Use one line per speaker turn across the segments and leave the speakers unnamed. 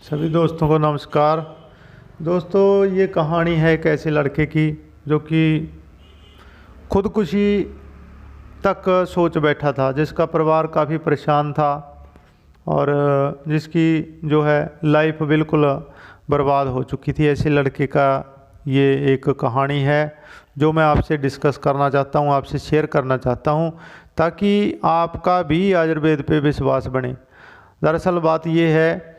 सभी दोस्तों को नमस्कार। दोस्तों, ये कहानी है एक ऐसे लड़के की जो कि खुदकुशी तक सोच बैठा था, जिसका परिवार काफ़ी परेशान था और जिसकी जो है लाइफ बिल्कुल बर्बाद हो चुकी थी। ऐसे लड़के का ये एक कहानी है जो मैं आपसे डिस्कस करना चाहता हूँ, आपसे शेयर करना चाहता हूँ, ताकि आपका भी आयुर्वेद पे विश्वास बने। दरअसल बात ये है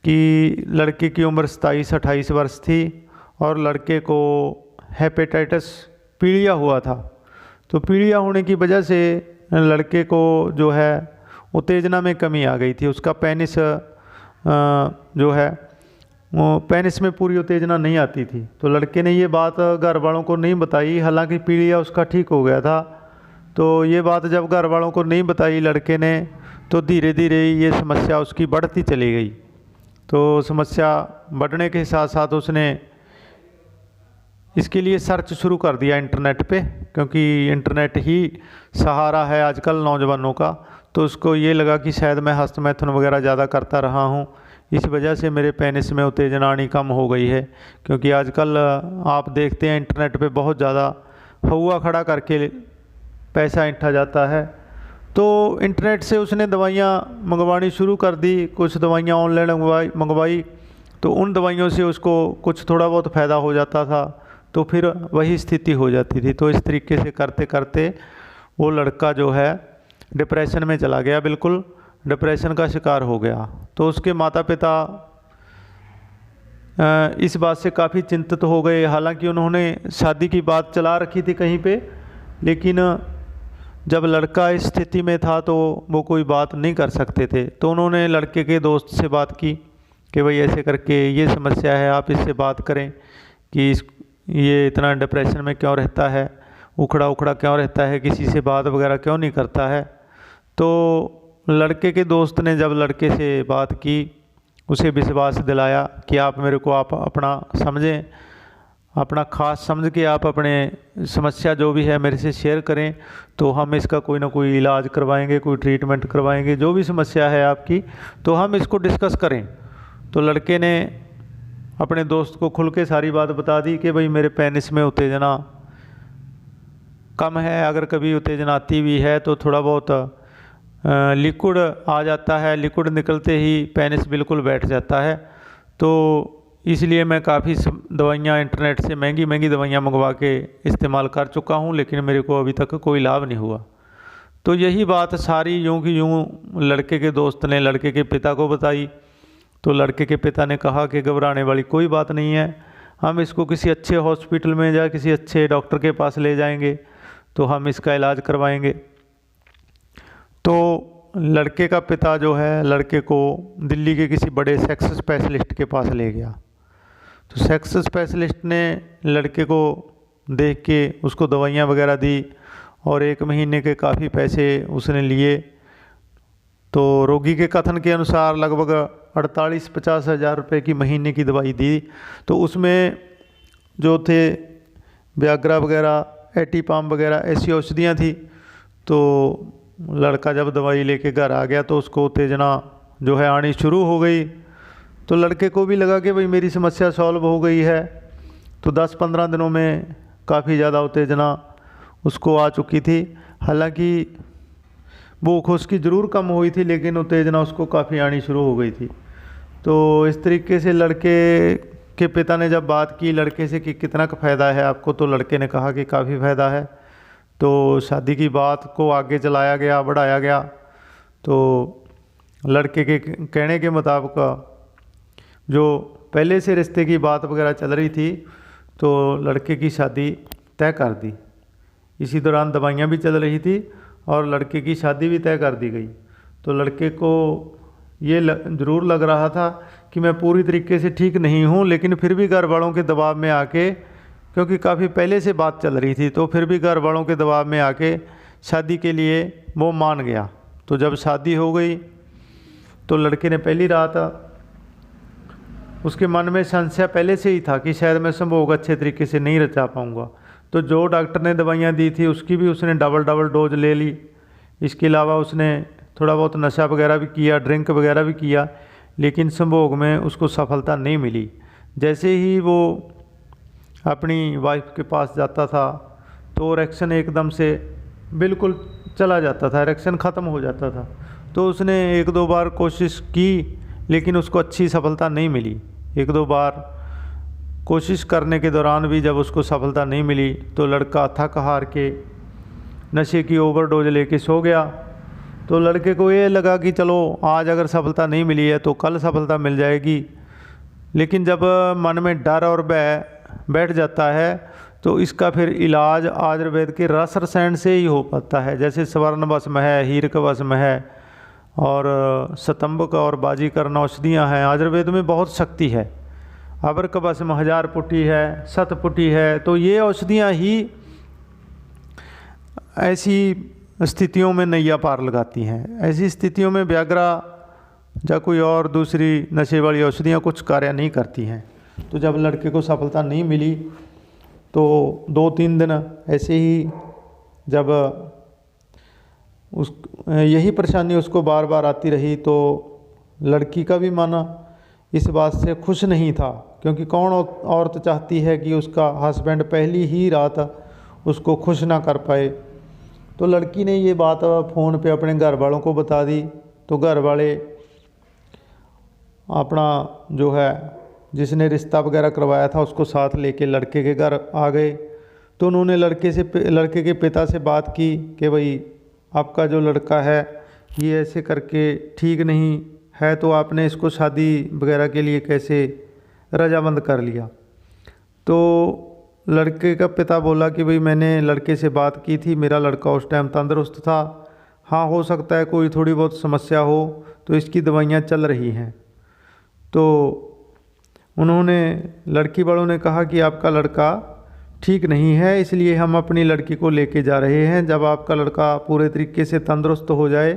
कि लड़के की उम्र 27-28 वर्ष थी और लड़के को हेपेटाइटिस पीलिया हुआ था। तो पीलिया होने की वजह से लड़के को जो है उत्तेजना में कमी आ गई थी। उसका पेनिस जो है वो पेनिस में पूरी उत्तेजना नहीं आती थी। तो लड़के ने ये बात घर वालों को नहीं बताई, हालांकि पीलिया उसका ठीक हो गया था। तो ये बात जब घर वालों को नहीं बताई लड़के ने, तो धीरे धीरे ये समस्या उसकी बढ़ती चली गई। तो समस्या बढ़ने के साथ साथ उसने इसके लिए सर्च शुरू कर दिया इंटरनेट पे, क्योंकि इंटरनेट ही सहारा है आजकल नौजवानों का। तो उसको ये लगा कि शायद मैं हस्तमैथुन वगैरह ज़्यादा करता रहा हूँ, इस वजह से मेरे पेनिस में उत्तेजना आनी कम हो गई है। क्योंकि आजकल आप देखते हैं इंटरनेट पे बहुत ज़्यादा हवा खड़ा करके पैसा ऐंठा जाता है। तो इंटरनेट से उसने दवाइयाँ मंगवानी शुरू कर दी, कुछ दवाइयाँ ऑनलाइन मंगवाई। तो उन दवाइयों से उसको कुछ थोड़ा बहुत फ़ायदा हो जाता था, तो फिर वही स्थिति हो जाती थी। तो इस तरीके से करते करते वो लड़का जो है डिप्रेशन में चला गया, बिल्कुल डिप्रेशन का शिकार हो गया। तो उसके माता पिता इस बात से काफ़ी चिंतित हो गए। हालांकि उन्होंने शादी की बात चला रखी थी कहीं पे, लेकिन जब लड़का इस स्थिति में था तो वो कोई बात नहीं कर सकते थे। तो उन्होंने लड़के के दोस्त से बात की कि भाई ऐसे करके ये समस्या है, आप इससे बात करें कि ये इतना डिप्रेशन में क्यों रहता है, उखड़ा उखड़ा क्यों रहता है, किसी से बात वगैरह क्यों नहीं करता है। तो लड़के के दोस्त ने जब लड़के से बात की, उसे विश्वास दिलाया कि आप मेरे को आप अपना समझें, अपना ख़ास समझ के आप अपने समस्या जो भी है मेरे से शेयर करें, तो हम इसका कोई ना कोई इलाज करवाएंगे, कोई ट्रीटमेंट करवाएंगे। जो भी समस्या है आपकी तो हम इसको डिस्कस करें। तो लड़के ने अपने दोस्त को खुल के सारी बात बता दी कि भाई मेरे पेनिस में उत्तेजना कम है, अगर कभी उत्तेजना आती भी है तो थोड़ा बहुत लिक्विड आ जाता है, लिक्विड निकलते ही पेनिस बिल्कुल बैठ जाता है। तो इसलिए मैं काफ़ी दवाइयाँ इंटरनेट से महंगी महंगी दवाइयाँ मंगवा के इस्तेमाल कर चुका हूँ, लेकिन मेरे को अभी तक कोई लाभ नहीं हुआ। तो यही बात सारी यूँ की यूँ लड़के के दोस्त ने लड़के के पिता को बताई। तो लड़के के पिता ने कहा कि घबराने वाली कोई बात नहीं है, हम इसको किसी अच्छे हॉस्पिटल में या किसी अच्छे डॉक्टर के पास ले जाएंगे, तो हम इसका इलाज करवाएंगे। तो लड़के का पिता जो है लड़के को दिल्ली के किसी बड़े सेक्स स्पेशलिस्ट के पास ले गया। तो सेक्स स्पेशलिस्ट ने लड़के को देख के उसको दवाइयाँ वगैरह दी और 1 महीने के काफ़ी पैसे उसने लिए। तो रोगी के कथन के अनुसार लगभग 48-50 हज़ार रुपये की महीने की दवाई दी। तो उसमें जो थे व्याग्रा वगैरह, एटीपाम वगैरह ऐसी औषधियाँ थी। तो लड़का जब दवाई लेके घर आ गया तो उसको उत्तेजना जो है आनी शुरू हो गई। तो लड़के को भी लगा कि भाई मेरी समस्या सॉल्व हो गई है। तो 10-15 दिनों में काफ़ी ज़्यादा उत्तेजना उसको आ चुकी थी। हालांकि भूख उसकी ज़रूर कम हुई थी, लेकिन उत्तेजना उसको काफ़ी आनी शुरू हो गई थी। तो इस तरीके से लड़के के पिता ने जब बात की लड़के से कि कितना का फ़ायदा है आपको, तो लड़के ने कहा कि काफ़ी फ़ायदा है। तो शादी की बात को आगे चलाया गया, बढ़ाया गया। तो लड़के के कहने के मुताबिक जो पहले से रिश्ते की बात वगैरह चल रही थी, तो लड़के की शादी तय कर दी। इसी दौरान दवाइयाँ भी चल रही थी और लड़के की शादी भी तय कर दी गई। तो लड़के को ये ज़रूर लग रहा था कि मैं पूरी तरीके से ठीक नहीं हूँ, लेकिन फिर भी घर वालों के दबाव में आके, क्योंकि काफ़ी पहले से बात चल रही थी, तो फिर भी घर वालों के दबाव में आके शादी के लिए वो मान गया। तो जब शादी हो गई तो लड़के ने पहली रात उसके मन में संशय पहले से ही था कि शायद मैं संभोग अच्छे तरीके से नहीं रचा पाऊँगा। तो जो डॉक्टर ने दवाइयाँ दी थी उसकी भी उसने डबल डोज ले ली। इसके अलावा उसने थोड़ा बहुत नशा वगैरह भी किया, ड्रिंक वगैरह भी किया, लेकिन संभोग में उसको सफलता नहीं मिली। जैसे ही वो अपनी वाइफ के पास जाता था तो इरेक्शन एकदम से बिल्कुल चला जाता था, इरेक्शन ख़त्म हो जाता था। तो उसने 1-2 बार कोशिश की लेकिन उसको अच्छी सफलता नहीं मिली। 1-2 बार कोशिश करने के दौरान भी जब उसको सफलता नहीं मिली तो लड़का थक हार के नशे की ओवरडोज लेके सो गया। तो लड़के को ये लगा कि चलो आज अगर सफलता नहीं मिली है तो कल सफलता मिल जाएगी। लेकिन जब मन में डर और भय बैठ जाता है तो इसका फिर इलाज आयुर्वेद के रस रसायन से ही हो पाता है। जैसे स्वर्ण भस्म है, हीरक भस्म है और स्तंभक और बाजीकरण औषधियाँ हैं। आयुर्वेद में बहुत शक्ति है। अबरक भस्म 1000 पुटी है, 7 पुटी है। तो ये औषधियाँ ही ऐसी स्थितियों में नैया पार लगाती हैं। ऐसी स्थितियों में व्याग्रा या कोई और दूसरी नशे वाली औषधियाँ कुछ कार्य नहीं करती हैं। तो जब लड़के को सफलता नहीं मिली तो 2-3 दिन ऐसे ही जब यही परेशानी उसको बार बार आती रही तो लड़की का भी मन इस बात से खुश नहीं था, क्योंकि कौन औरत चाहती है कि उसका हस्बैंड पहली ही रात उसको खुश ना कर पाए। तो लड़की ने ये बात फ़ोन पे अपने घर वालों को बता दी। तो घर वाले अपना जो है जिसने रिश्ता वगैरह करवाया था उसको साथ लेके लड़के के घर आ गए। तो उन्होंने लड़के के पिता से बात की कि भाई आपका जो लड़का है ये ऐसे करके ठीक नहीं है, तो आपने इसको शादी वगैरह के लिए कैसे रजामंद कर लिया। तो लड़के का पिता बोला कि भाई मैंने लड़के से बात की थी, मेरा लड़का उस टाइम तंदुरुस्त था, हाँ हो सकता है कोई थोड़ी बहुत समस्या हो तो इसकी दवाइयाँ चल रही हैं। तो उन्होंने लड़की वालों ने कहा कि आपका लड़का ठीक नहीं है, इसलिए हम अपनी लड़की को लेके जा रहे हैं। जब आपका लड़का पूरे तरीके से तंदुरुस्त हो जाए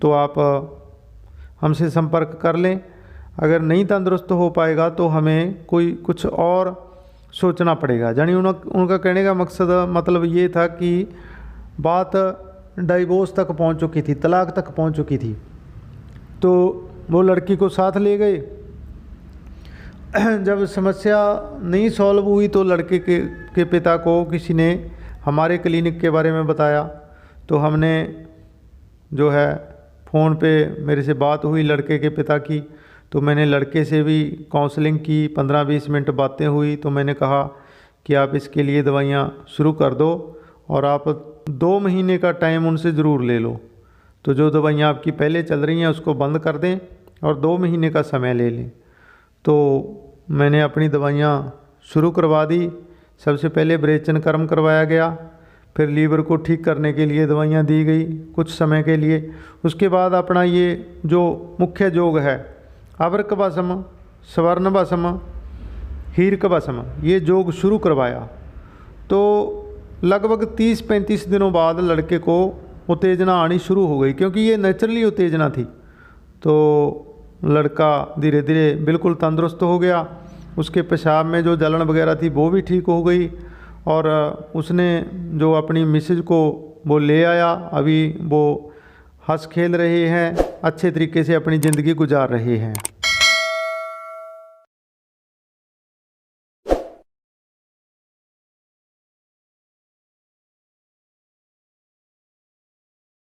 तो आप हमसे संपर्क कर लें। अगर नहीं तंदुरुस्त हो पाएगा तो हमें कुछ और सोचना पड़ेगा। यानी उनका कहने का मकसद मतलब ये था कि बात डाइवोर्स तक पहुंच चुकी थी, तलाक तक पहुंच चुकी थी। तो वो लड़की को साथ ले गए। जब समस्या नहीं सॉल्व हुई तो लड़के के पिता को किसी ने हमारे क्लिनिक के बारे में बताया। तो हमने जो है फ़ोन पे मेरे से बात हुई लड़के के पिता की, तो मैंने लड़के से भी काउंसलिंग की, 15-20 मिनट बातें हुई। तो मैंने कहा कि आप इसके लिए दवाइयाँ शुरू कर दो और आप 2 महीने का टाइम उनसे ज़रूर ले लो। तो जो दवाइयाँ आपकी पहले चल रही हैं उसको बंद कर दें और 2 महीने का समय ले लें। तो मैंने अपनी दवाइयाँ शुरू करवा दी। सबसे पहले विरेचन कर्म करवाया गया, फिर लीवर को ठीक करने के लिए दवाइयाँ दी गई कुछ समय के लिए। उसके बाद अपना ये जो मुख्य योग है अबरक भस्म, स्वर्ण भस्म, हीरक भस्म, ये योग शुरू करवाया। तो लगभग 30-35 दिनों बाद लड़के को उत्तेजना आनी शुरू हो गई, क्योंकि ये नेचुरली उत्तेजना थी। तो लड़का धीरे धीरे बिल्कुल तंदुरुस्त हो गया। उसके पेशाब में जो जलन वगैरह थी वो भी ठीक हो गई और उसने जो अपनी मिसेज को वो ले आया। अभी वो हंस खेल रहे हैं, अच्छे तरीके से अपनी ज़िंदगी गुजार रहे हैं।